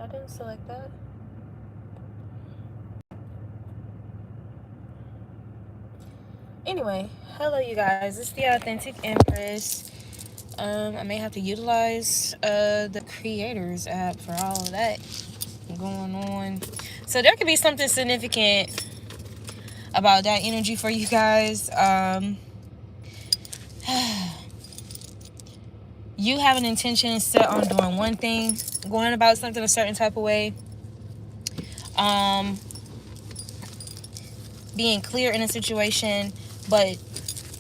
I didn't select that. Anyway, hello you guys. It's the Authentic Empress. I may have to utilize the Creators app for all of that going on. So there could be something significant about that energy for you guys. You have an intention set on doing one thing, going about something a certain type of way. Being clear in a situation, but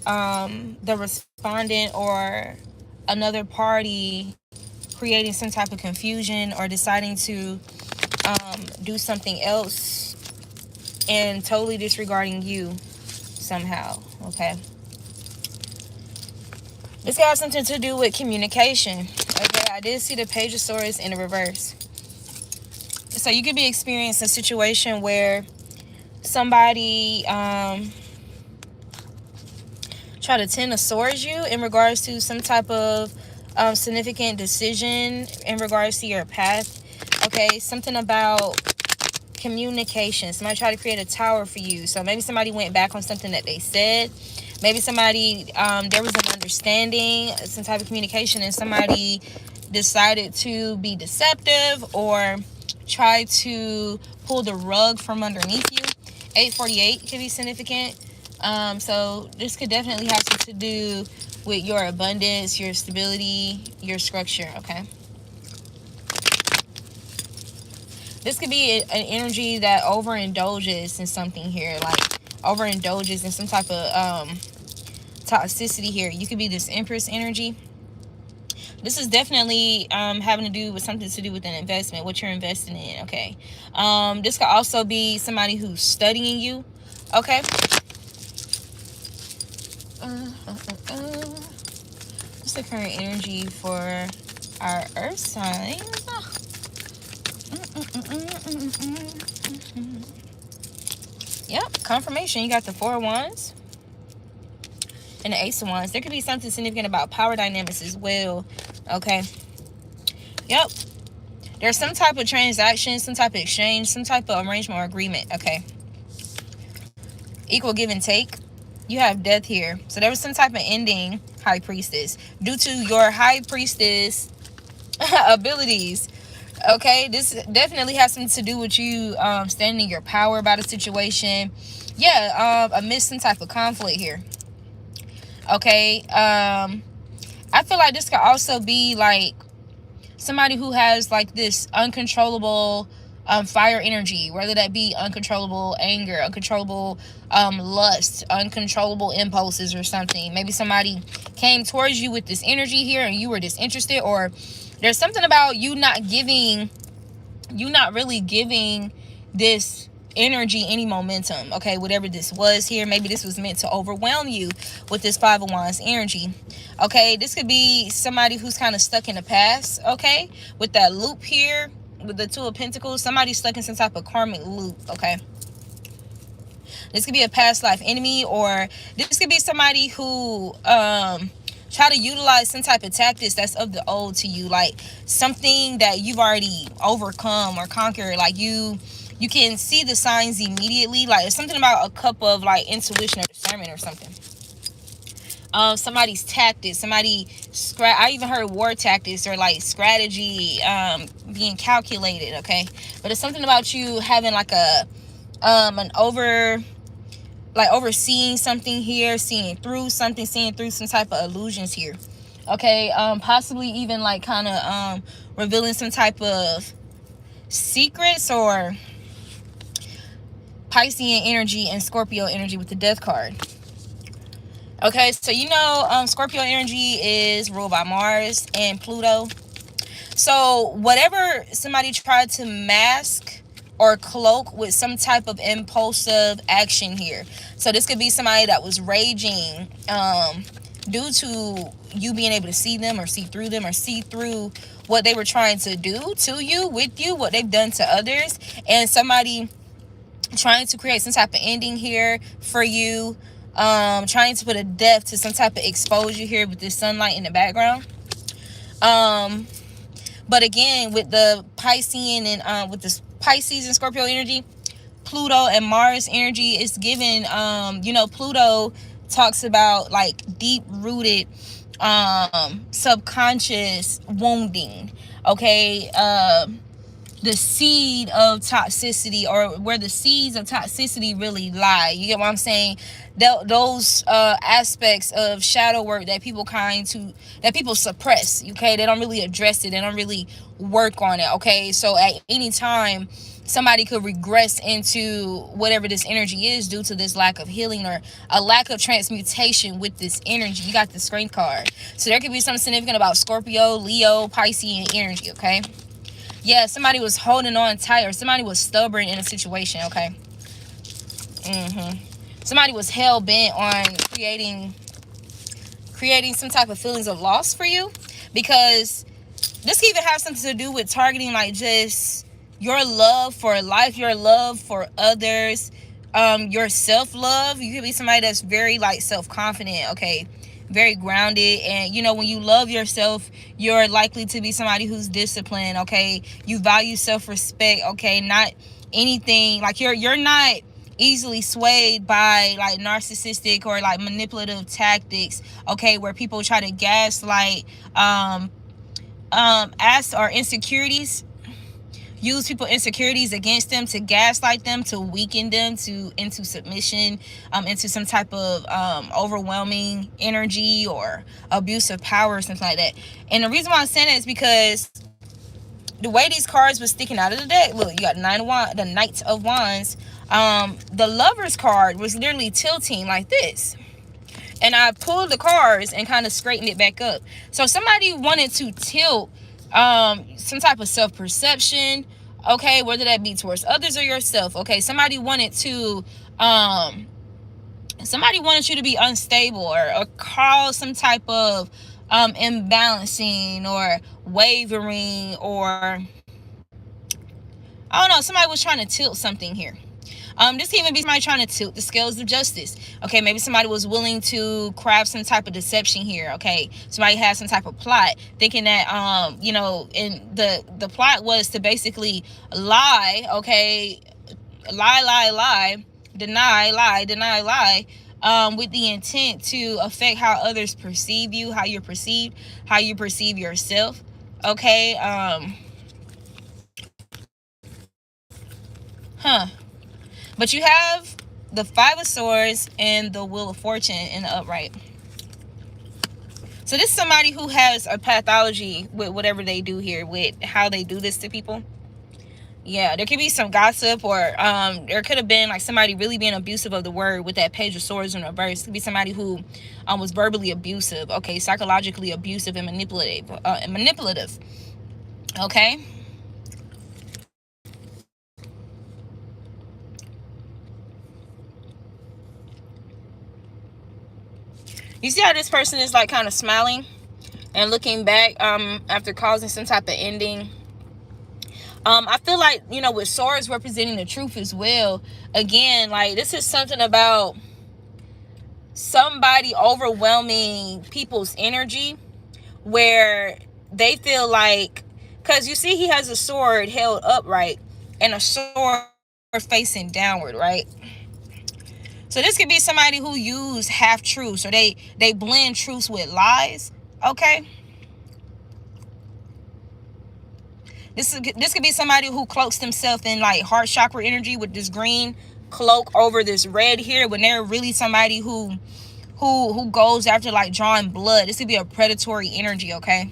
the respondent or another party creating some type of confusion or deciding to do something else and totally disregarding you somehow. Okay, this got something to do with communication. Okay, I did see the Page of Swords in the reverse. So you could be experiencing a situation where somebody try to tend towards you in regards to some type of significant decision in regards to your path. Okay, something about communication. Somebody tried to create a tower for you. So maybe somebody went back on something that they said. Maybe somebody, there was an understanding, some type of communication, and somebody decided to be deceptive or try to pull the rug from underneath you. 848 could be significant. So this could definitely have something to do with your abundance, your stability, your structure. Okay, this could be an energy that overindulges in something here, like overindulges in some type of toxicity here. You could be this Empress energy. This is definitely having to do with something to do with an investment, what you're investing in. Okay, this could also be somebody who's studying you. Okay. What's the current energy for our earth signs? Yep, confirmation. You got the Four of Wands and the Ace of Wands. There could be something significant about power dynamics as well. Okay. Yep. There's some type of transaction, some type of exchange, some type of arrangement or agreement. Okay. Equal give and take. You have death here. So there was some type of ending, High Priestess, due to your High Priestess abilities. Okay, this definitely has something to do with you standing your power about a situation. Yeah, amidst some type of conflict here. Okay, I feel like this could also be like somebody who has like this uncontrollable fire energy, whether that be uncontrollable anger, uncontrollable lust, uncontrollable impulses or something. Maybe somebody came towards you with this energy here and you were disinterested, or there's something about you not really giving this energy any momentum. Okay, whatever this was here, maybe this was meant to overwhelm you with this Five of Wands energy. Okay, this could be somebody who's kind of stuck in the past. Okay, with that loop here with the Two of Pentacles, somebody's stuck in some type of karmic loop. Okay, this could be a past life enemy, or this could be somebody who try to utilize some type of tactics that's of the old to you, like something that you've already overcome or conquered. Like you can see the signs immediately. Like it's something about a cup of like intuition or discernment or something. Somebody's tactics, I even heard war tactics or like strategy being calculated. Okay, but it's something about you having like a overseeing something here, seeing through some type of illusions here. Okay, possibly even like kind of revealing some type of secrets, or Piscean energy and Scorpio energy with the Death card. Okay, so Scorpio energy is ruled by Mars and Pluto. So whatever somebody tried to mask or cloak with some type of impulsive action here. So this could be somebody that was raging due to you being able to see them or see through them or see through what they were trying to do to you, with you, what they've done to others, and somebody trying to create some type of ending here for you, trying to put a depth to some type of exposure here with this sunlight in the background. But again, with the Piscean and with the Pisces and Scorpio energy, Pluto and Mars energy is given, Pluto talks about like deep rooted subconscious wounding. Okay. The seed of toxicity, or where the seeds of toxicity really lie. You get what I'm saying? Those aspects of shadow work that people suppress. Okay, they don't really address it. They don't really work on it. Okay, so at any time, somebody could regress into whatever this energy is due to this lack of healing or a lack of transmutation with this energy. You got the strength card, so there could be something significant about Scorpio, Leo, Pisces energy. Okay. Yeah, somebody was holding on tight, or somebody was stubborn in a situation. Okay. Somebody was hell-bent on creating some type of feelings of loss for you, because this can even have something to do with targeting like just your love for life, your love for others, your self-love. You could be somebody that's very like self-confident, okay, very grounded. And when you love yourself, you're likely to be somebody who's disciplined. Okay, you value self-respect. Okay, not anything like you're not easily swayed by like narcissistic or like manipulative tactics. Okay, where people try to gaslight, ask or insecurities, use people insecurities against them to gaslight them, to weaken them into submission, into some type of overwhelming energy or abuse of power or something like that. And the reason why I'm saying that is because the way these cards were sticking out of the deck, look, you got the Knight of Wands. The Lover's card was literally tilting like this, and I pulled the cards and kind of straightened it back up. So somebody wanted to tilt some type of self-perception, okay, whether that be towards others or yourself. Okay, somebody wanted you to be unstable, or cause some type of imbalancing or wavering, or I don't know, somebody was trying to tilt something here. This can even be somebody trying to tilt the scales of justice. Okay, maybe somebody was willing to craft some type of deception here. Okay, somebody had some type of plot, thinking that and the plot was to basically lie. Okay, lie, deny, with the intent to affect how others perceive you, how you're perceived, how you perceive yourself. Okay. But you have the Five of Swords and the Wheel of Fortune in the upright. So this is somebody who has a pathology with whatever they do here, with how they do this to people. Yeah, there could be some gossip, or there could have been like somebody really being abusive of the word with that Page of Swords in reverse. It could be somebody who was verbally abusive, okay, psychologically abusive and manipulative. Okay. You see how this person is like kind of smiling and looking back after causing some type of ending. I feel like, with swords representing the truth as well, again, like this is something about somebody overwhelming people's energy, where they feel like, because you see he has a sword held upright and a sword facing downward, right? So this could be somebody who use half truths, or they blend truths with lies. Okay. This could be somebody who cloaks themselves in like heart chakra energy with this green cloak over this red here, when they're really somebody who goes after like drawing blood. This could be a predatory energy. Okay.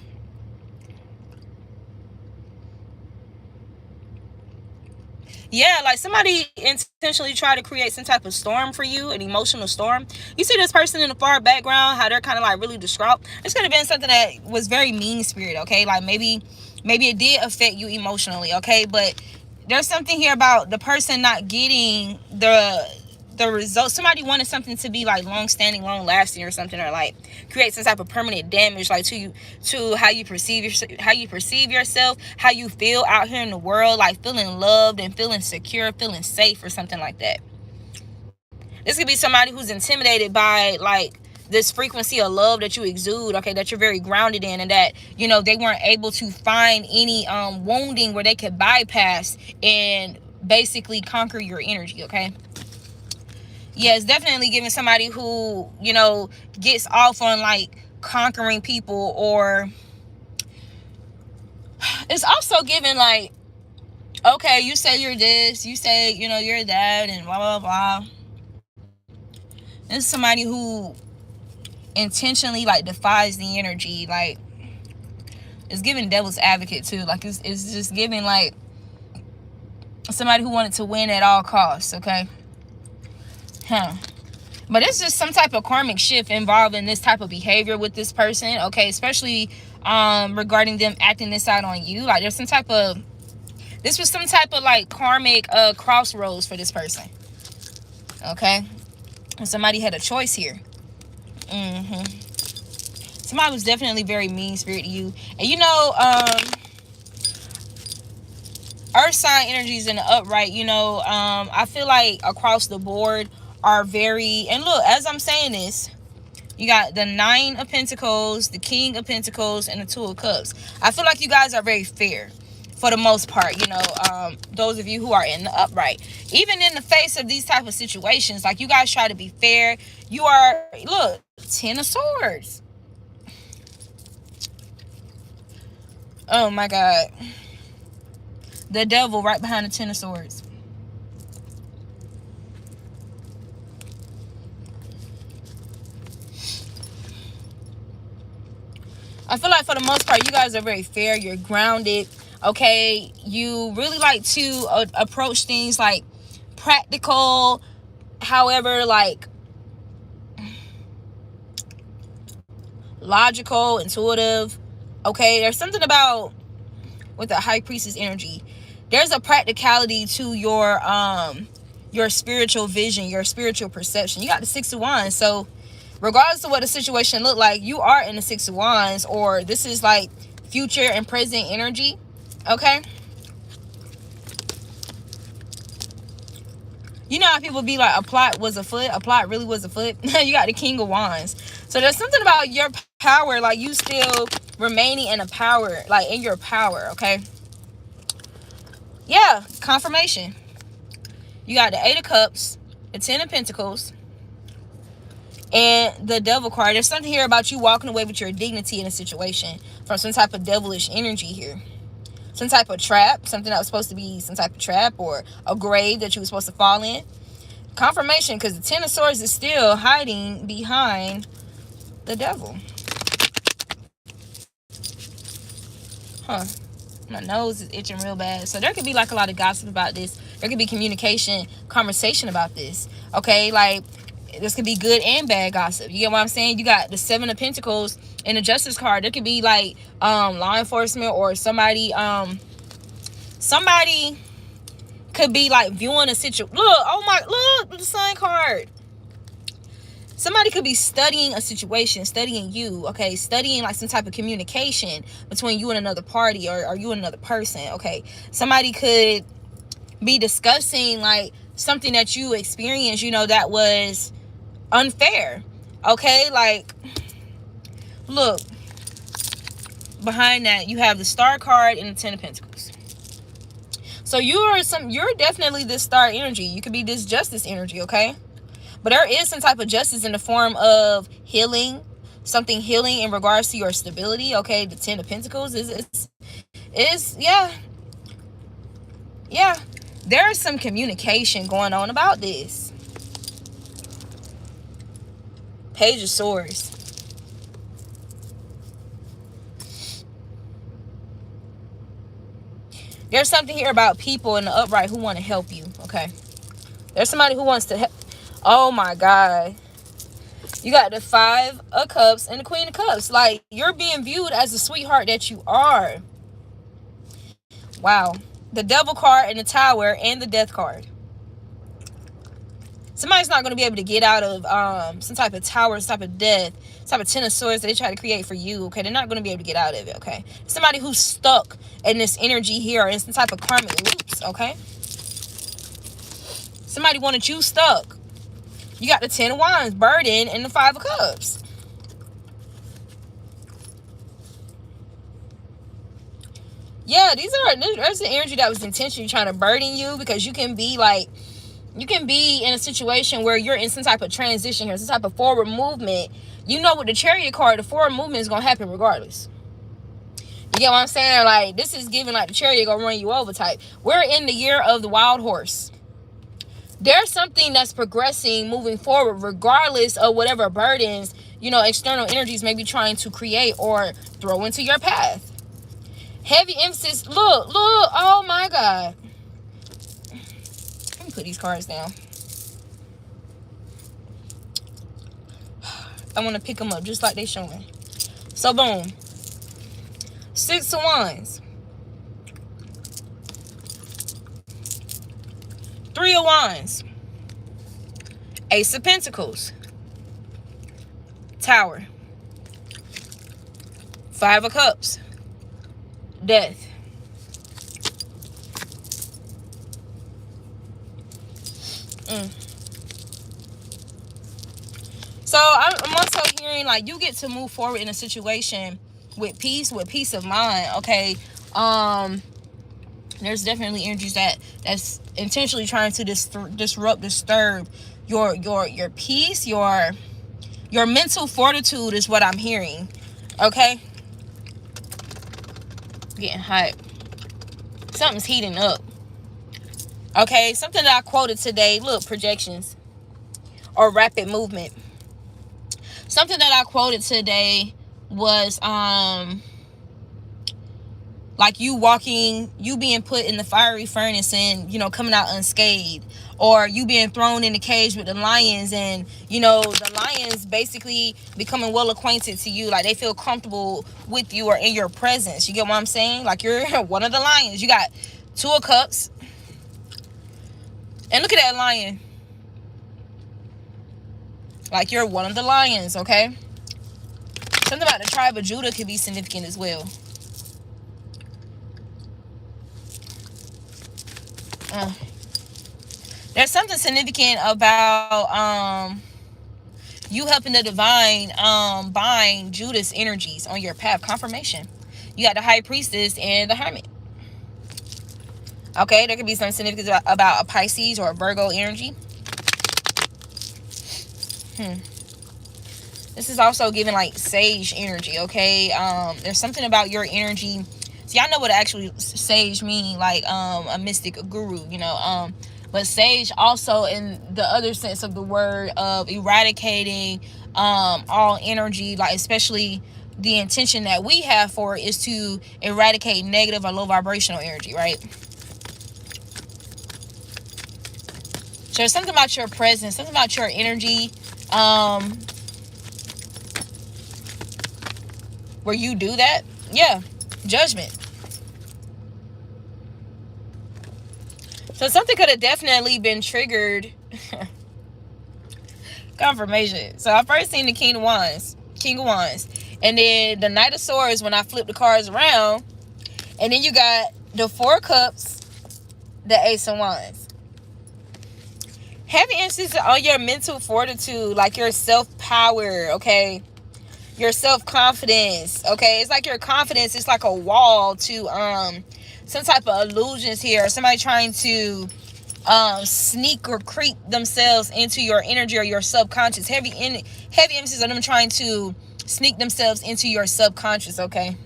Yeah, like somebody intentionally try to create some type of storm for you, an emotional storm. You see this person in the far background, how they're kind of like really distraught. This could have been something that was very mean spirit, okay? Like maybe it did affect you emotionally, okay? But there's something here about the person not getting the results. Somebody wanted something to be like long-standing, long-lasting or something, or like create some type of permanent damage, like to how you perceive yourself, how you feel out here in the world, like feeling loved and feeling secure, feeling safe, or something like that. This could be somebody who's intimidated by like this frequency of love that you exude, okay, that you're very grounded in, and that, you know, they weren't able to find any wounding where they could bypass and basically conquer your energy, okay? Yeah, it's definitely giving somebody who, you know, gets off on like conquering people, or it's also giving like, okay, you say you're this, you say, you know, you're that, and blah blah blah. This is somebody who intentionally like defies the energy. Like, it's giving devil's advocate too. Like, it's just giving like somebody who wanted to win at all costs, okay? But it's just some type of karmic shift involving this type of behavior with this person, okay? Especially regarding them acting this out on you. Like, there's some type of, this was some type of like karmic crossroads for this person, okay? And somebody had a choice here. Somebody was definitely very mean-spirited to you. And you know, earth sign energies in the upright, you know, I feel like across the board are very, and look, as I'm saying this, you got the 9 of Pentacles, the King of Pentacles, and the 2 of Cups. I feel like you guys are very fair for the most part, you know, those of you who are in the upright. Even in the face of these type of situations, like, you guys try to be fair. You are, look, 10 of Swords. Oh my God. The Devil right behind the 10 of Swords. I feel like for the most part, you guys are very fair. You're grounded. Okay. You really like to approach things like practical. However, like logical, intuitive. Okay. There's something about with the High Priestess energy. There's a practicality to your spiritual vision, your spiritual perception. You got the 6 of Wands. So regardless of what the situation look like, you are in the 6 of Wands, or this is like future and present energy, okay? You know how people be like, a plot was afoot, a plot really was afoot. You got the King of Wands. So there's something about your power, like you still remaining in a power, like in your power, okay? Yeah, confirmation. You got the 8 of Cups, the 10 of Pentacles, and the Devil card. There's something here about you walking away with your dignity in a situation from some type of devilish energy here. Some type of trap, something that was supposed to be some type of trap, or a grave that you were supposed to fall in. Confirmation, because the 10 of Swords is still hiding behind the Devil. Huh. My nose is itching real bad. So there could be like a lot of gossip about this. There could be communication, conversation about this. Okay, like this could be good and bad gossip. You get what I'm saying? You got the 7 of Pentacles and the Justice card. There could be like law enforcement, or somebody somebody could be like viewing a situation. Look, oh my, look, the Sun card. Somebody could be studying a situation, studying you, okay? Studying like some type of communication between you and another party, or you and another person, okay? Somebody could be discussing like something that you experienced, you know, that was unfair, okay? Like, look, behind that, you have the Star card and the 10 of Pentacles. So you're definitely this Star energy. You could be this Justice energy, okay? But there is some type of justice in the form of healing, something healing in regards to your stability, okay? The 10 of Pentacles is yeah. There is some communication going on about this. Page of Swords. There's something here about people in the upright who want to help you, okay? There's somebody who wants to help. Oh my God. You got the 5 of Cups and the Queen of Cups. Like, you're being viewed as the sweetheart that you are. Wow. The Devil card and the Tower and the Death card. Somebody's not going to be able to get out of some type of tower, some type of death, some type of 10 of Swords that they try to create for you, okay? They're not going to be able to get out of it, okay? Somebody who's stuck in this energy here, in some type of karmic loops, okay? Somebody wanted you stuck. You got the 10 of Wands, burden, and the 5 of Cups. Yeah, there's the energy that was intentionally trying to burden you, because you can be in a situation where you're in some type of transition here, some type of forward movement. You know, with the Chariot card, the forward movement is going to happen regardless. You get what I'm saying? Like, this is giving like the Chariot gonna run you over type. We're in the year of the Wild Horse. There's something that's progressing, moving forward, regardless of whatever burdens, external energies may be trying to create or throw into your path. Heavy emphasis. Look, oh my God. Let me put these cards down. I want to pick them up just like they showing. So boom. 6 of Wands. 3 of Wands. Ace of Pentacles. Tower. 5 of Cups. Death. So I'm also hearing like you get to move forward in a situation with peace of mind. Okay. There's definitely energies that's intentionally trying to disturb your peace, your mental fortitude is what I'm hearing. Okay. Getting hot. Something's heating up. Okay, something that I quoted today. Look, projections or rapid movement. Something that I quoted today was like you being put in the fiery furnace and coming out unscathed, or you being thrown in the cage with the lions, and the lions basically becoming well acquainted to you, like they feel comfortable with you or in your presence. You get what I'm saying? Like you're one of the lions. You got 2 of Cups, and look at that lion. Like you're one of the lions. Okay, something about the tribe of Judah could be significant as well. There's something significant about you helping the divine bind Judah's energies on your path. Confirmation. You got the High Priestess and the Hermit. Okay, there could be some significance about a Pisces or a Virgo energy. This is also giving like sage energy. Okay, there's something about your energy. See, I know what actually sage mean, like a mystic, a guru, but sage also in the other sense of the word of eradicating all energy, like especially the intention that we have for it is to eradicate negative or low vibrational energy, right? So there's something about your presence, something about your energy, where you do that. Yeah, judgment. So something could have definitely been triggered. Confirmation. So I first seen the King of Wands, and then the Knight of Swords when I flipped the cards around, and then you got the 4 of Cups, the Ace of Wands. Heavy emphasis on your mental fortitude, like your self-power, okay? Your self-confidence, okay? It's like your confidence is like a wall to some type of illusions here. Somebody trying to sneak or creep themselves into your energy or your subconscious. Heavy emphasis on them trying to sneak themselves into your subconscious, okay?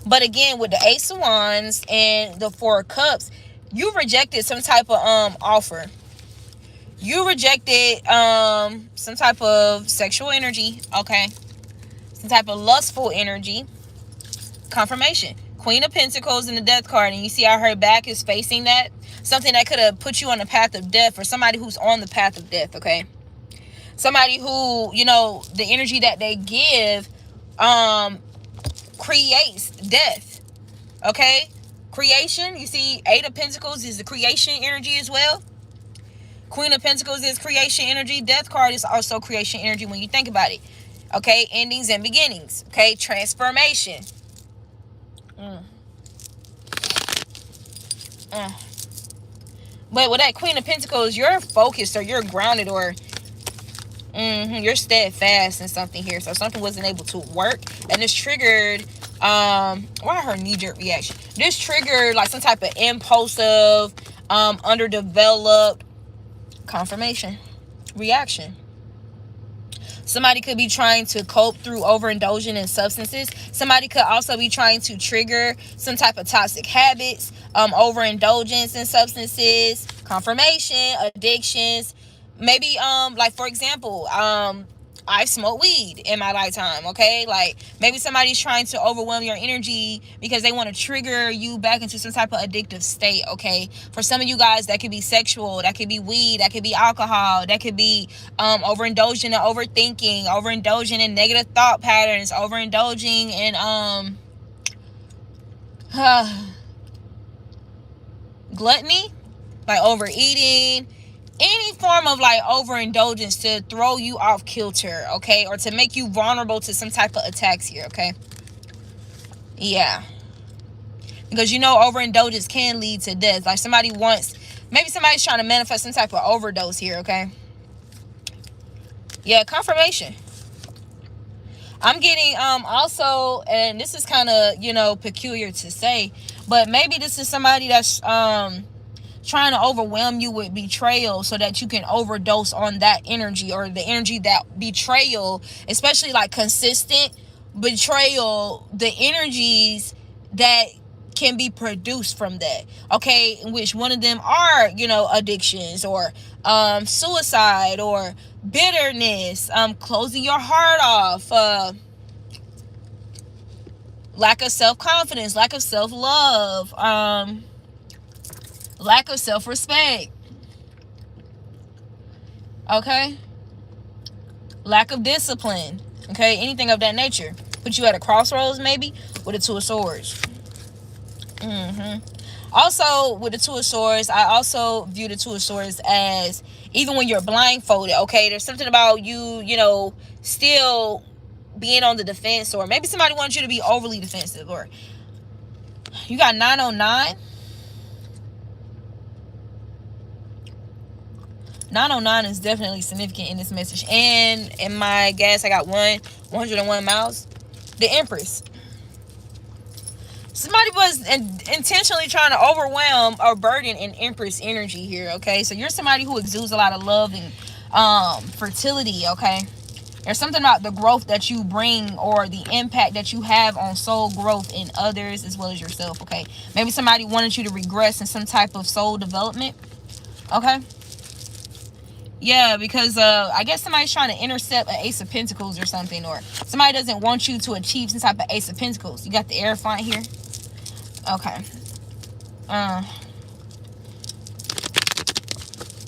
But again, with the Ace of Wands and the 4 of Cups, you rejected some type of offer. You rejected some type of sexual energy, okay? Some type of lustful energy. Confirmation. Queen of Pentacles and the Death card, and you see how her back is facing that? Something that could have put you on the path of death, or somebody who's on the path of death, okay? Somebody who, the energy that they give creates death, okay? Creation, you see 8 of Pentacles is the creation energy as well. Queen of Pentacles is creation energy. Death card is also creation energy when you think about it. Okay, endings and beginnings. Okay, transformation. But with that Queen of Pentacles, you're focused or you're grounded or you're steadfast in something here. So something wasn't able to work. And this triggered, why her knee-jerk reaction? This triggered like some type of impulsive, underdeveloped confirmation reaction. Somebody could be trying to cope through overindulging in substances. Somebody could also be trying to trigger some type of toxic habits, overindulgence in substances, confirmation, addictions. Maybe, like for example, I've smoked weed in my lifetime, okay? Like, maybe somebody's trying to overwhelm your energy because they want to trigger you back into some type of addictive state, okay? For some of you guys, that could be sexual, that could be weed, that could be alcohol, that could be overindulging in overthinking, overindulging in negative thought patterns, overindulging in gluttony, like overeating, any form of like overindulgence to throw you off kilter, okay, or to make you vulnerable to some type of attacks here, okay? Yeah, because you know overindulgence can lead to death. Like maybe somebody's trying to manifest some type of overdose here, okay? Yeah, confirmation. I'm getting also, and this is kind of, you know, peculiar to say, but maybe this is somebody that's trying to overwhelm you with betrayal so that you can overdose on that energy, or the energy that betrayal, especially like consistent betrayal, the energies that can be produced from that, okay, in which one of them are, you know, addictions or suicide or bitterness, closing your heart off, lack of self-confidence, lack of self-love, lack of self-respect, okay, lack of discipline, okay, anything of that nature. Put you at a crossroads maybe with a Two of Swords. Also with the Two of Swords, I also view the Two of Swords as, even when you're blindfolded, okay, there's something about you, you know, still being on the defense, or maybe somebody wants you to be overly defensive, or you got 909. 909 is definitely significant in this message. And in my gas, I got 101 miles. The Empress. Somebody was intentionally trying to overwhelm or burden an Empress energy here, okay? So you're somebody who exudes a lot of love and fertility, okay? There's something about the growth that you bring, or the impact that you have on soul growth in others as well as yourself, okay? Maybe somebody wanted you to regress in some type of soul development, okay? Yeah, because I guess somebody's trying to intercept an Ace of Pentacles or something, or somebody doesn't want you to achieve some type of Ace of Pentacles. You got the Hierophant here. Okay.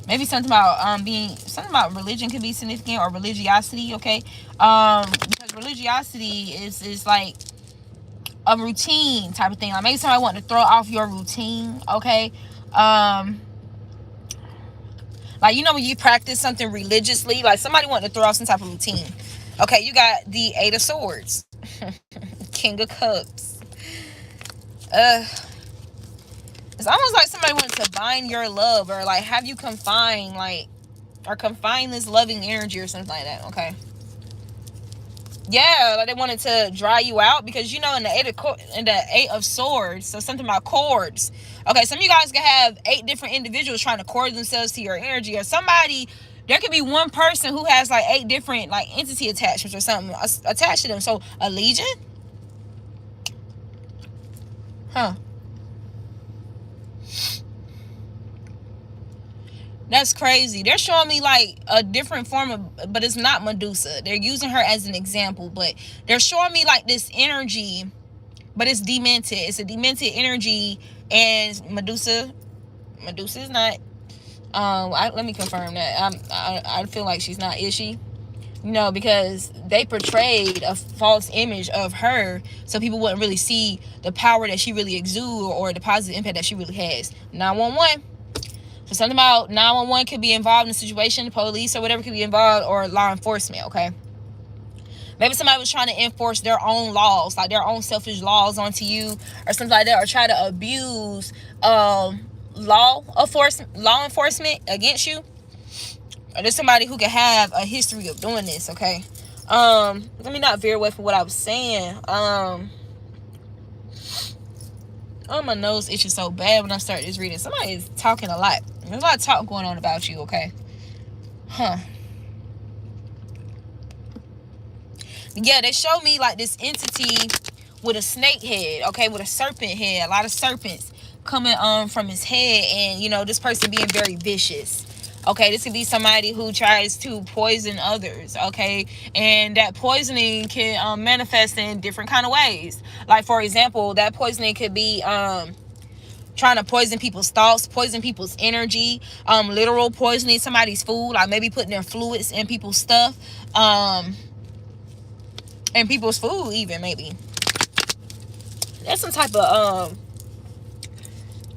Maybe something about religion could be significant, or religiosity, okay? Because religiosity is like a routine type of thing. Like maybe somebody wanting to throw off your routine, okay? Like, you know, when you practice something religiously, like somebody wanting to throw off some type of routine. Okay, you got the Eight of Swords. King of Cups. It's almost like somebody wanted to bind your love, or like have you confine, like, or confine this loving energy or something like that, okay? Yeah, like they wanted to dry you out, because you know in the Eight of Swords, so something about cords. Okay, some of you guys can have 8 different individuals trying to cord themselves to your energy, or somebody, there could be one person who has like 8 different like entity attachments or something attached to them. So a legion, huh? That's crazy. They're showing me like a different form of, but it's not Medusa. They're using her as an example, but they're showing me like this energy, but it's demented. It's a demented energy, and Medusa is not. Let me confirm that. I feel like she's not. Is she? No, because they portrayed a false image of her, so people wouldn't really see the power that she really exudes, or the positive impact that she really has. 911. So something about 911 could be involved in a situation, the police or whatever could be involved, or law enforcement, okay? Maybe somebody was trying to enforce their own laws, like their own selfish laws onto you or something like that, or try to abuse law enforcement against you, or there's somebody who can have a history of doing this. Okay, let me not veer away from what I was saying. Oh, my nose itches so bad when I start this reading. Somebody is talking a lot. There's a lot of talk going on about you. Okay, yeah, they show me like this entity with a snake head, okay, with a serpent head, a lot of serpents coming from his head, and you know, this person being very vicious. Okay, this could be somebody who tries to poison others, okay, and that poisoning can manifest in different kind of ways. Like, for example, that poisoning could be trying to poison people's thoughts, poison people's energy, literal poisoning somebody's food, like maybe putting their fluids in people's stuff, and people's food even, maybe. That's some type of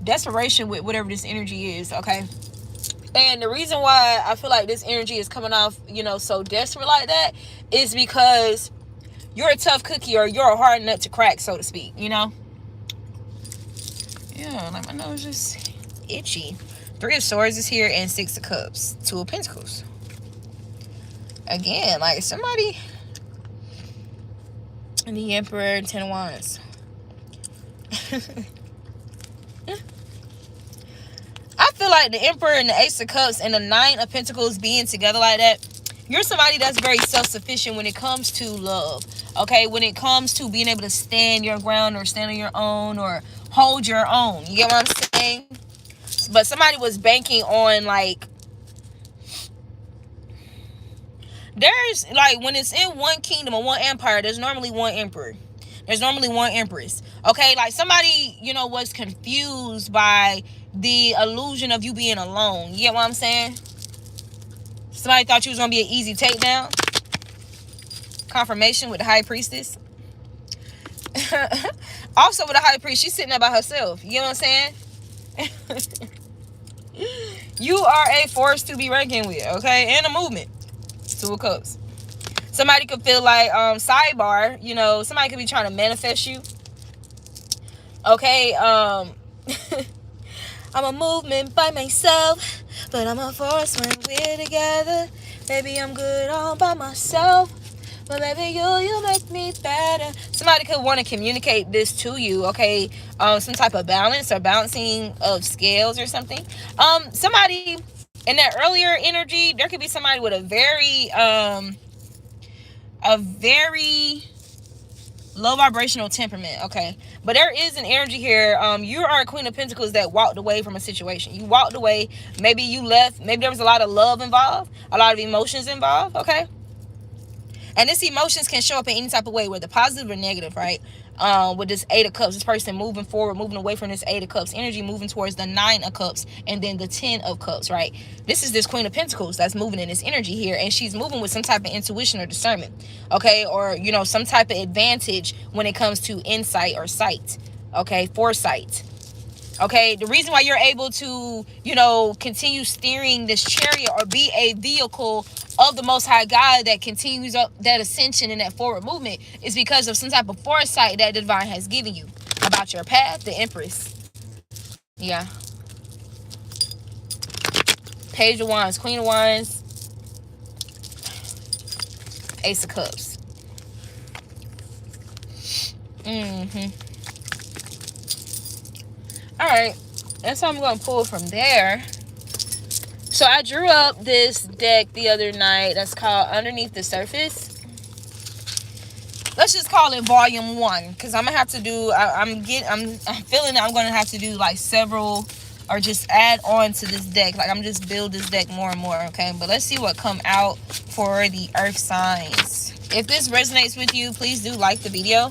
desperation with whatever this energy is, okay? And the reason why I feel like this energy is coming off, you know, so desperate like that is because you're a tough cookie, or you're a hard nut to crack, so to speak, you know? Yeah, like my nose is itchy. 3 of Swords is here, and 6 of Cups. 2 of Pentacles. Again, like somebody... And the Emperor and 10 of Wands. I feel like the Emperor and the Ace of Cups and the 9 of Pentacles being together like that, you're somebody that's very self-sufficient when it comes to love. Okay, when it comes to being able to stand your ground, or stand on your own, or hold your own. You get what I'm saying? But somebody was banking on, like, there's, like, when it's in one kingdom or one empire, there's normally one emperor. There's normally one empress. Okay, like somebody, you know, was confused by the illusion of you being alone. You get what I'm saying? Somebody thought you was going to be an easy takedown. Confirmation with the High Priestess. Also with the High Priest, she's sitting there by herself. You know what I'm saying? You are a force to be reckoned with, okay? And a movement. 2 of Cups. Somebody could feel like, sidebar, you know, somebody could be trying to manifest you. Okay, I'm a movement by myself, but I'm a force when we're together. Baby, I'm good all by myself, but baby, you make me better. Somebody could want to communicate this to you, okay? Some type of balance or balancing of scales or something. Somebody in that earlier energy, there could be somebody with a very low vibrational temperament, okay? But there is an energy here. You are a Queen of Pentacles that walked away from a situation. You walked away. Maybe you left. Maybe there was a lot of love involved, a lot of emotions involved, okay? And this emotions can show up in any type of way, whether positive or negative, right? With this 8 of Cups, this person moving forward, moving away from this 8 of Cups energy, moving towards the 9 of Cups, and then the 10 of Cups, right? This is this Queen of Pentacles that's moving in this energy here, and she's moving with some type of intuition or discernment, okay? Or, you know, some type of advantage when it comes to insight or sight, okay? Foresight. Okay, the reason why you're able to, you know, continue steering this chariot or be a vehicle of the Most High God that continues up that ascension and that forward movement is because of some type of foresight that the divine has given you about your path, the Empress. Yeah. Page of Wands, Queen of Wands, Ace of Cups. All right, that's how I'm going to pull from there. So I drew up this deck the other night that's called Underneath the Surface. Let's just call it volume 1, because I'm gonna have to do, I'm feeling that I'm gonna have to do like several, or just add on to this deck. Like I'm just build this deck more and more, okay? But let's see what come out for the earth signs. If this resonates with you, please do like the video.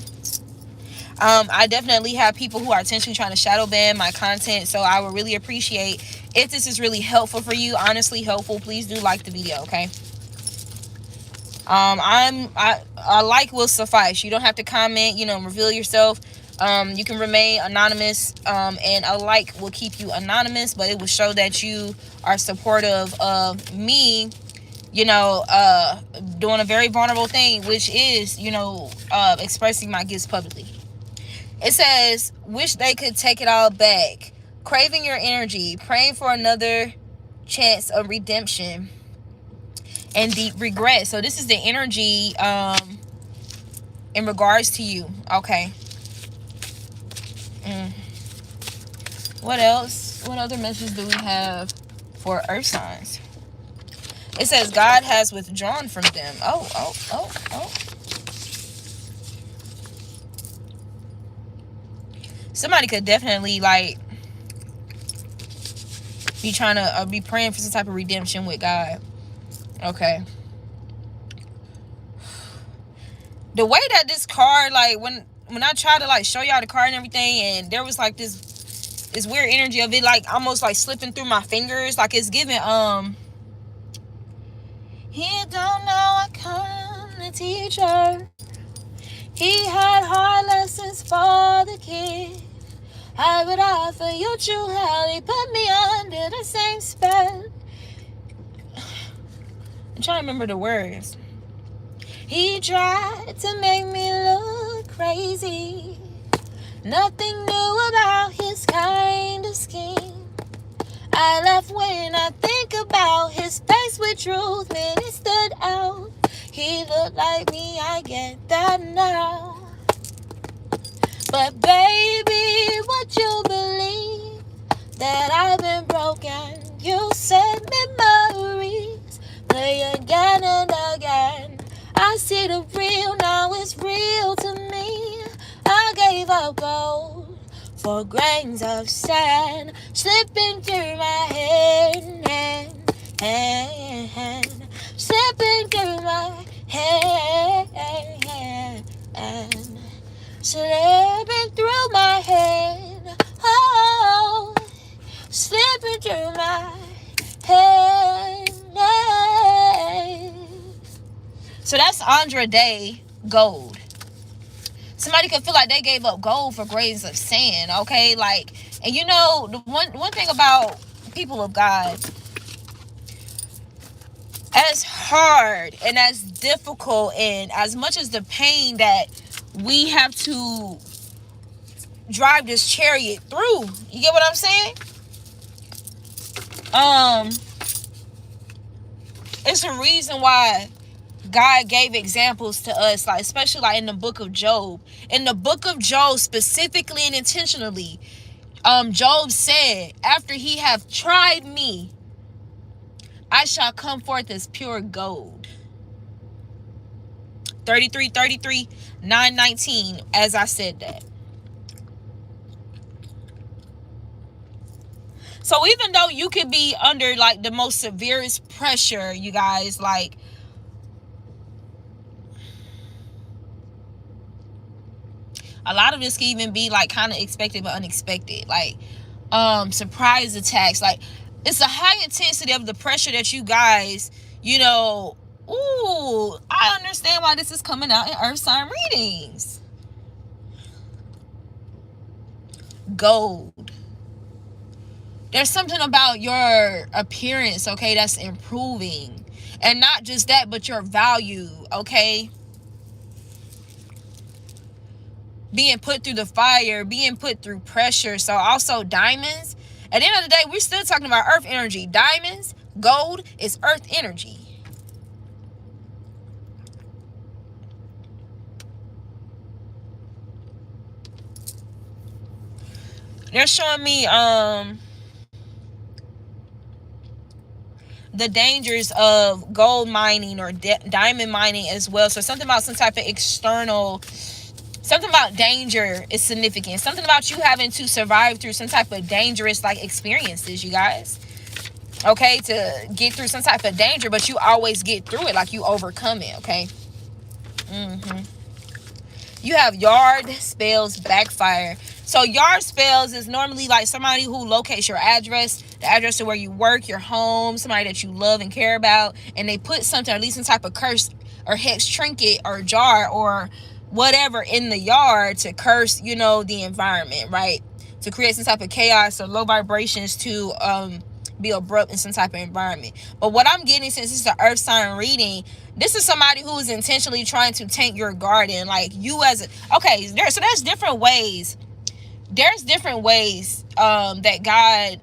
I definitely have people who are intentionally trying to shadow ban my content, so I would really appreciate if this is really helpful for you, honestly helpful. Please do like the video, okay? A like will suffice. You don't have to comment, you know, reveal yourself. You can remain anonymous, and a like will keep you anonymous, but it will show that you are supportive of me, you know, doing a very vulnerable thing, which is, you know, expressing my gifts publicly. It says, wish they could take it all back. craving your energy, praying for another chance of redemption, and deep regret. So this is the energy in regards to you. Okay. Mm. What else? What other message do we have for earth signs? It says God has withdrawn from them. Oh. Somebody could definitely like be trying to be praying for some type of redemption with God. Okay. The way that this card, like when I tried to like show y'all the card and everything, and there was like this weird energy of it like almost like slipping through my fingers, like it's giving he don't know I come the teacher. He had hard lessons for the kid. I would offer you true hell. He put me under the same spell. I'm trying to remember the words. He tried to make me look crazy. Nothing new about his kind of scheme. I laugh when I think about his face with truth. Man, it stood out. He looked like me, I get that now. But baby, would you believe that I've been broken? You said memories play again and again. I see the real, now it's real to me. I gave up gold for grains of sand slipping through my hand, slipping through my hand, slipping through my hand, oh, slipping through my hand. So that's Andra Day gold. Somebody could feel like they gave up gold for grains of sand, okay? Like, and you know, the one thing about people of God, as hard and as difficult and as much as the pain that we have to drive this chariot through, you get what I'm saying? It's a reason why God gave examples to us, like especially like in the book of Job. In the book of Job, specifically and intentionally, Job said, after he have tried me, I shall come forth as pure gold. 33, 919, as I said that. So even though you could be under like the most severest pressure, you guys, like a lot of this can even be like kind of expected but unexpected, like surprise attacks. Like it's a high intensity of the pressure that you guys, you know. Ooh, I understand why this is coming out in earth sign readings. Gold. There's something about your appearance, okay, that's improving. And not just that, but your value, okay? Being put through the fire, being put through pressure. So also diamonds. At the end of the day, we're still talking about earth energy. Diamonds, gold is earth energy. They're showing me the dangers of gold mining or diamond mining as well. So something about some type of external, something about danger is significant. Something about you having to survive through some type of dangerous like experiences, you guys. Okay, to get through some type of danger, but you always get through it, like you overcome it, okay? You have yard spells backfire. So yard spells is normally like somebody who locates your address, the address to where you work, your home, somebody that you love and care about, and they put something, at least some type of curse or hex trinket or jar or whatever in the yard to curse, you know, the environment, right? To create some type of chaos or low vibrations to be abrupt in some type of environment. But what I'm getting, since this is an earth sign reading, this is somebody who is intentionally trying to taint your garden. Like you as a, okay, so there's different ways there's different ways that God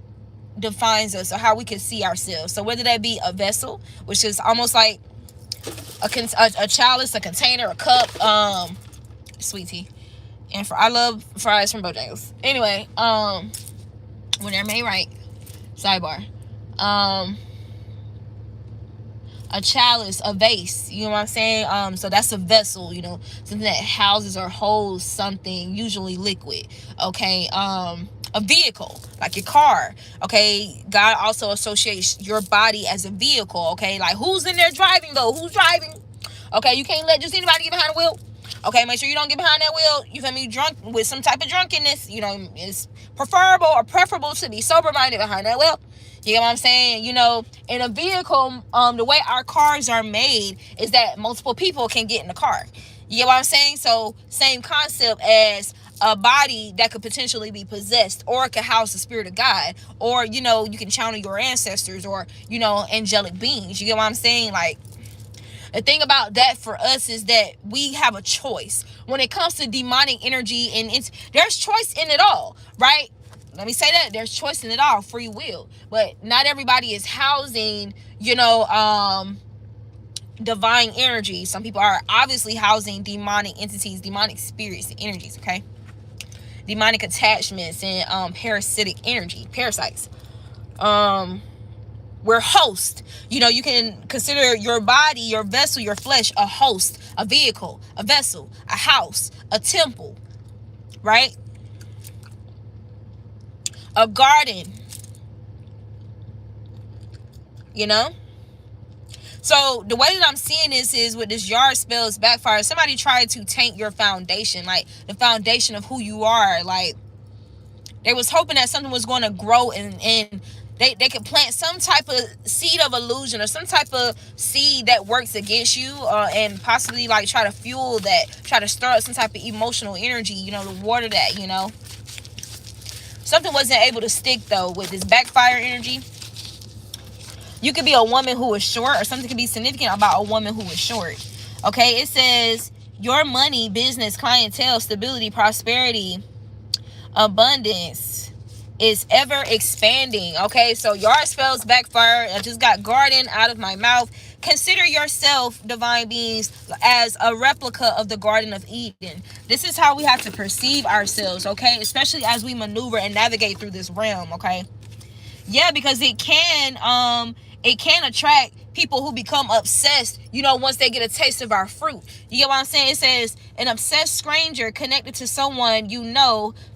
defines us, or how we can see ourselves. So whether that be a vessel, which is almost like a chalice, a container, a cup, sweet tea, and I love fries from Bojangles. Anyway, when they're made right, sidebar. A chalice, a vase, you know what I'm saying? So that's a vessel, something that houses or holds something, usually liquid. Okay. A vehicle, like your car. Okay. God also associates your body as a vehicle. Okay. Like, who's in there driving though? Who's driving? Okay. You can't let just anybody get behind the wheel. Okay, make sure you don't get behind that wheel, you feel me, drunk, with some type of drunkenness. It's preferable or preferable to be sober-minded behind that wheel. You get what I'm saying? In a vehicle, the way our cars are made is that multiple people can get in the car. You get what I'm saying? So, same concept as a body that could potentially be possessed, or it could house the spirit of God, or, you can channel your ancestors, or, angelic beings. You get what I'm saying? Like, the thing about that for us is that we have a choice when it comes to demonic energy, and there's choice in it all, right? Let me say that there's choice in it all, free will. But not everybody is housing, divine energy. Some people are obviously housing demonic entities, demonic spirits, and energies, okay? Demonic attachments and parasitic energy, parasites. We're host. You can consider your body, your vessel, your flesh, a host, a vehicle, a vessel, a house, a temple, right? A garden, So the way that I'm seeing this is with this yard spells backfire. Somebody tried to taint your foundation, like the foundation of who you are. Like, they was hoping that something was going to grow, and they could plant some type of seed of illusion, or some type of seed that works against you, and possibly like try to fuel that, try to stir up some type of emotional energy, to water that. Something wasn't able to stick though with this backfire energy. You could be a woman who is short, or something could be significant about a woman who is short. Okay, it says your money, business, clientele, stability, prosperity, abundance is ever expanding. Okay, so yard spells backfire. I just got garden out of my mouth. Consider yourself, divine beings, as a replica of the Garden of Eden. This is how we have to perceive ourselves, okay? Especially as we maneuver and navigate through this realm, okay? Yeah, because it can attract people who become obsessed, once they get a taste of our fruit. You get what I'm saying? It says an obsessed stranger connected to someone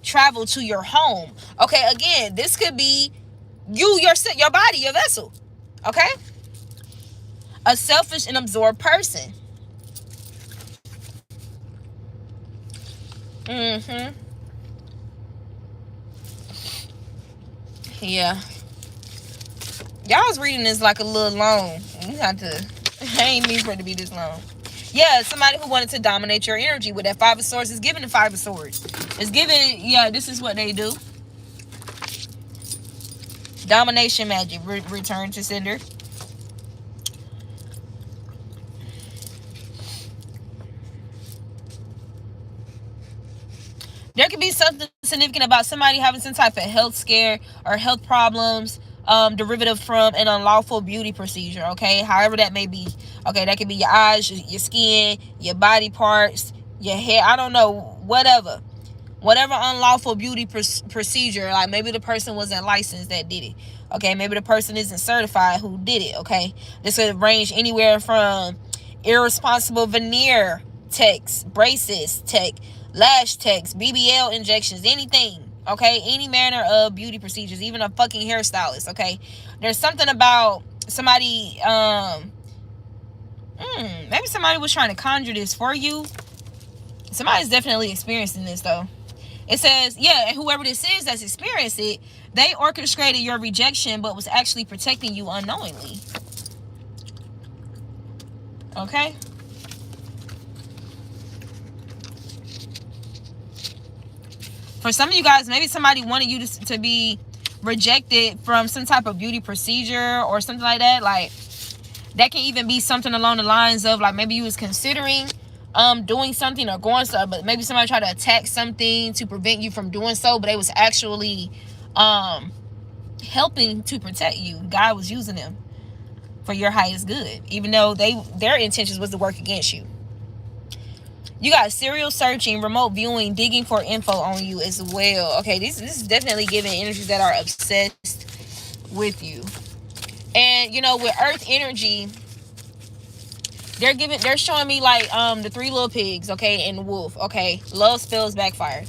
travel to your home. Okay, again, this could be you, your body, your vessel. Okay? A selfish and absorbed person. Yeah. Y'all's reading this like a little long. You have to. I ain't mean for it to be this long. Yeah, somebody who wanted to dominate your energy with that Five of Swords is given the Five of Swords. It's given. Yeah, this is what they do. Domination magic. Return to sender. There could be something significant about somebody having some type of health scare or health problems, derivative from an unlawful beauty procedure, okay? However that may be. Okay, that could be your eyes, your skin, your body parts, your hair, I don't know, whatever unlawful beauty procedure. Like, maybe the person wasn't licensed that did it. Okay, maybe the person isn't certified who did it. Okay, this could range anywhere from irresponsible veneer techs, braces tech, lash techs, BBL injections, anything. Okay, any manner of beauty procedures, even a fucking hairstylist. Okay, there's something about somebody. Maybe somebody was trying to conjure this for you. Somebody's definitely experiencing this though. It says, yeah, and whoever this is that's experienced it, they orchestrated your rejection, but was actually protecting you unknowingly. Okay? For some of you guys, maybe somebody wanted you to be rejected from some type of beauty procedure or something like that. Like, that can even be something along the lines of, like, maybe you was considering doing something or going so, but maybe somebody tried to attack something to prevent you from doing so, but they was actually helping to protect you. God was using them for your highest good, even though their intentions was to work against you. You got serial searching, remote viewing, digging for info on you as well. Okay, this is definitely giving energies that are obsessed with you. And with earth energy, they're showing me like the 3 little pigs, okay, and the wolf. Okay, love spells backfired.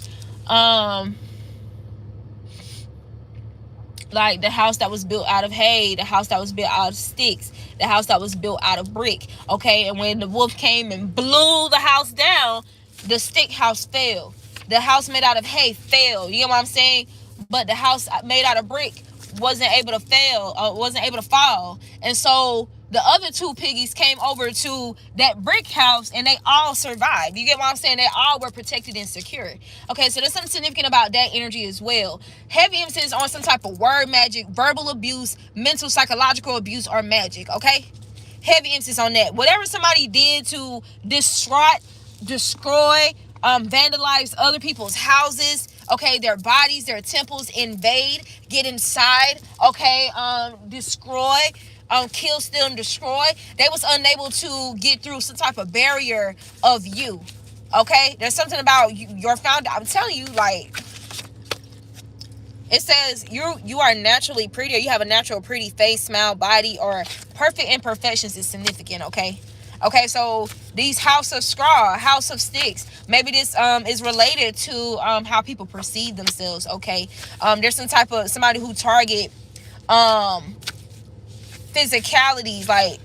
Like the house that was built out of hay, the house that was built out of sticks, the house that was built out of brick. Okay, and when the wolf came and blew the house down, the stick house fell. The house made out of hay fell. You get what I'm saying? But the house made out of brick wasn't able to fall. And so the other 2 piggies came over to that brick house and they all survived. You get what I'm saying? They all were protected and secure. Okay, so there's something significant about that energy as well. Heavy emphasis on some type of word magic, verbal abuse, mental, psychological abuse, or magic. Okay, heavy emphasis on that. Whatever somebody did to destroy, vandalize other people's houses, okay, their bodies, their temples, invade, get inside, okay, destroy, kill, steal, and destroy. They was unable to get through some type of barrier of you. Okay, there's something about your founder. I'm telling you, like, it says you are naturally pretty, or you have a natural pretty face, smile, body, or perfect imperfections is significant. Okay, so these house of straw, house of sticks, maybe this is related to how people perceive themselves. Okay, there's some type of somebody who target physicalities, like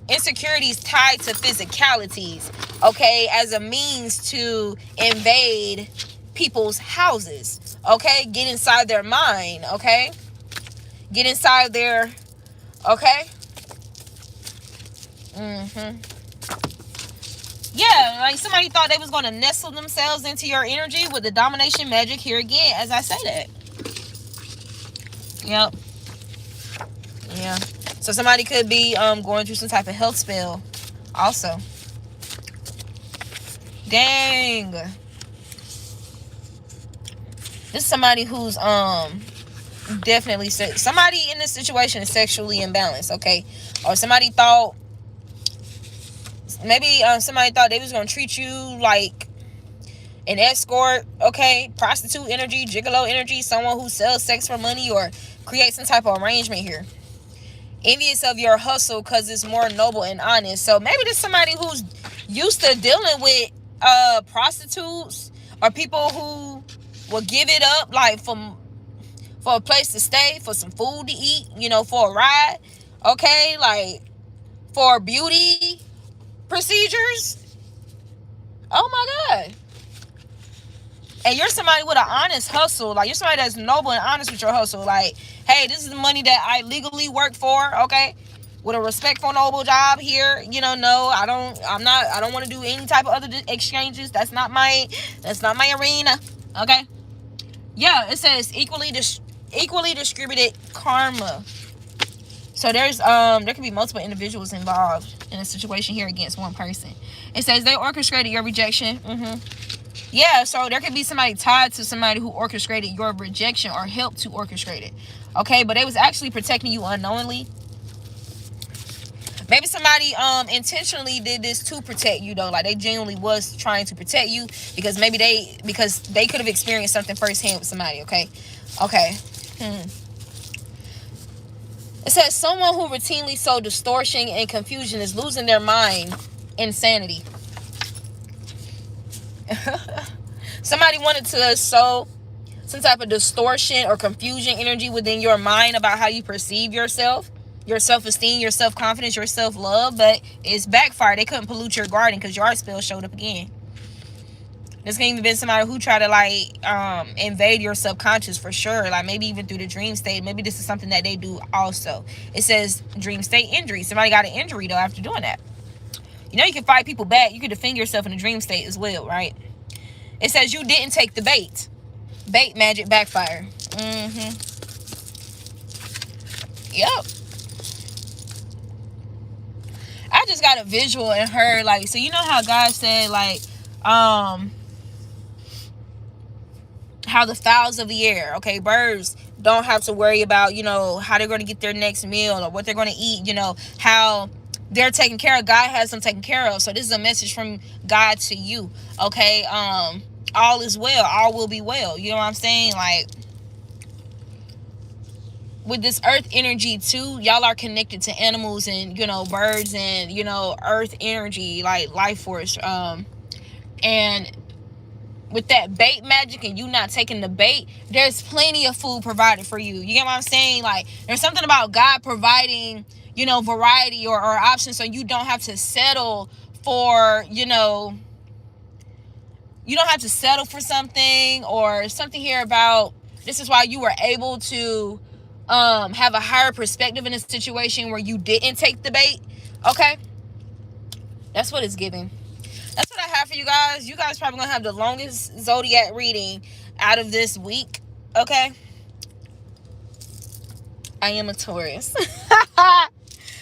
insecurities tied to physicalities, okay, as a means to invade people's houses. Okay, get inside their mind. Okay, get inside their, okay. Yeah, like somebody thought they was going to nestle themselves into your energy with the domination magic here again, as I say that. Yep. Yeah. So somebody could be going through some type of health spell also. Dang. This is somebody who's definitely somebody in this situation is sexually imbalanced, okay? Or somebody thought, maybe somebody thought they was going to treat you like an escort, okay? Prostitute energy, gigolo energy, someone who sells sex for money or creates some type of arrangement here. Envious of your hustle because it's more noble and honest. So maybe there's somebody who's used to dealing with prostitutes or people who will give it up, like for a place to stay, for some food to eat, for a ride, okay, like for beauty procedures. Oh my God. And you're somebody with an honest hustle. Like, you're somebody that's noble and honest with your hustle. Like, hey, this is the money that I legally work for, okay? With a respectful, noble job here. No, I don't want to do any type of other exchanges. That's not my arena, okay? Yeah, it says equally distributed karma. So there's there could be multiple individuals involved in a situation here against one person. It says they orchestrated your rejection. Yeah, so there could be somebody tied to somebody who orchestrated your rejection or helped to orchestrate it. Okay, but they was actually protecting you unknowingly. Maybe somebody intentionally did this to protect you though. Like, they genuinely was trying to protect you because they could have experienced something firsthand with somebody, okay? Okay. It says someone who routinely sow distortion and confusion is losing their mind. Insanity. Somebody wanted to sow some type of distortion or confusion energy within your mind about how you perceive yourself, your self-esteem, your self-confidence, your self-love, but it's backfired. They couldn't pollute your garden because your art spell showed up again. This can even be somebody who tried to invade your subconscious for sure. Like, maybe even through the dream state. Maybe this is something that they do also. It says dream state injury. Somebody got an injury though after doing that. You can fight people back. You can defend yourself in a dream state as well, right? It says you didn't take the bait. Bait magic backfire. Yep. I just got a visual in her, like, so you know how God said, like, how the fowls of the air, okay, birds don't have to worry about, you know, how they're going to get their next meal or what they're going to eat, you know, how they're taken care of. God has them taken care of. So this is a message from God to you, okay? All is well, all will be well, you know what I'm saying? Like, with this earth energy too, y'all are connected to animals and, you know, birds and, you know, earth energy, like life force. And with that bait magic and you not taking the bait, there's plenty of food provided for you. You get what I'm saying? Like, there's something about God providing, you know, variety or options, so you don't have to settle for, you know, you don't have to settle for something, or something here about, this is why you were able to have a higher perspective in a situation where you didn't take the bait. Okay, that's what it's giving. That's what I have for you guys. You guys probably gonna have the longest zodiac reading out of this week. Okay, I am a Taurus.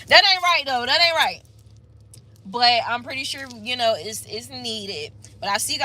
That ain't right though. That ain't right. But I'm pretty sure, you know, it's needed. But I see you guys